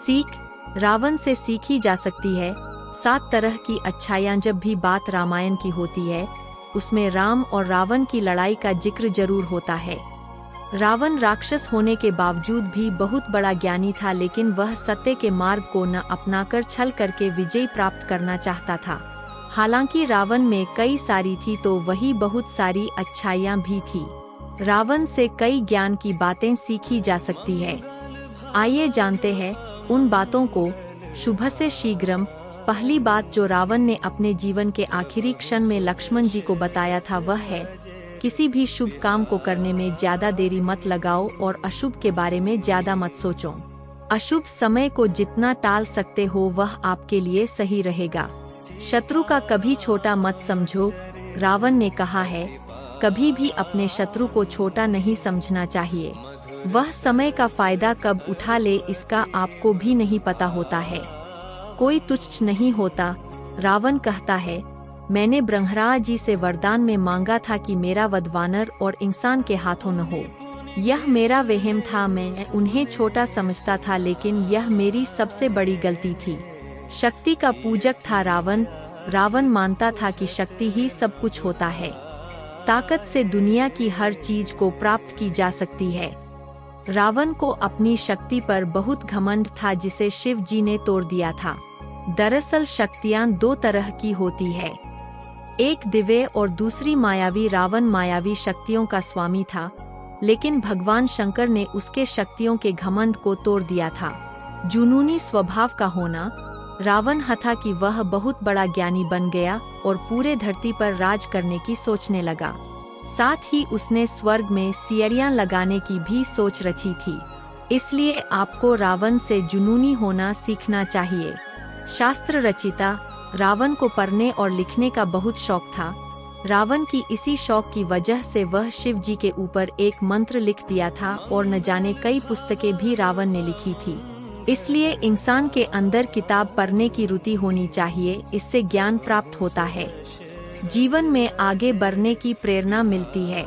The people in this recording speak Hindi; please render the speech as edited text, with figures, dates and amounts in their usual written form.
सीख रावण से सीखी जा सकती है। 7 तरह की अच्छाइयाँ। जब भी बात रामायण की होती है उसमें राम और रावण की लड़ाई का जिक्र जरूर होता है। रावण राक्षस होने के बावजूद भी बहुत बड़ा ज्ञानी था, लेकिन वह सत्य के मार्ग को न अपनाकर छल करके विजय प्राप्त करना चाहता था। हालांकि रावण में कई सारी थी तो वही बहुत सारी अच्छाइयाँ भी थी। रावण से कई ज्ञान की बातें सीखी जा सकती है। आइए जानते हैं उन बातों को। शुभ से शीघ्रम। पहली बात जो रावण ने अपने जीवन के आखिरी क्षण में लक्ष्मण जी को बताया था वह है, किसी भी शुभ काम को करने में ज्यादा देरी मत लगाओ और अशुभ के बारे में ज्यादा मत सोचो। अशुभ समय को जितना टाल सकते हो वह आपके लिए सही रहेगा। शत्रु का कभी छोटा मत समझो। रावण ने कहा है, कभी भी अपने शत्रु को छोटा नहीं समझना चाहिए। वह समय का फायदा कब उठा ले इसका आपको भी नहीं पता होता है। कोई तुच्छ नहीं होता। रावण कहता है, मैंने ब्रह्मराज जी से वरदान में मांगा था कि मेरा वध वानर और इंसान के हाथों न हो। यह मेरा वहम था, मैं उन्हें छोटा समझता था, लेकिन यह मेरी सबसे बड़ी गलती थी। शक्ति का पूजक था रावण। रावण मानता था कि शक्ति ही सब कुछ होता है। ताकत से दुनिया की हर चीज को प्राप्त की जा सकती है। रावण को अपनी शक्ति पर बहुत घमंड था जिसे शिव जी ने तोड़ दिया था। दरअसल शक्तियाँ 2 तरह की होती है, एक दिव्य और दूसरी मायावी। रावण मायावी शक्तियों का स्वामी था, लेकिन भगवान शंकर ने उसके शक्तियों के घमंड को तोड़ दिया था। जुनूनी स्वभाव का होना। रावण था कि वह बहुत बड़ा ज्ञानी बन गया और पूरे धरती पर राज करने की सोचने लगा। साथ ही उसने स्वर्ग में सियरियां लगाने की भी सोच रची थी। इसलिए आपको रावण से जुनूनी होना सीखना चाहिए। शास्त्र रचिता। रावण को पढ़ने और लिखने का बहुत शौक था। रावण की इसी शौक की वजह से वह शिव जी के ऊपर एक मंत्र लिख दिया था और न जाने कई पुस्तकें भी रावण ने लिखी थी। इसलिए इंसान के अंदर किताब पढ़ने की रुचि होनी चाहिए, इससे ज्ञान प्राप्त होता है, जीवन में आगे बढ़ने की प्रेरणा मिलती है।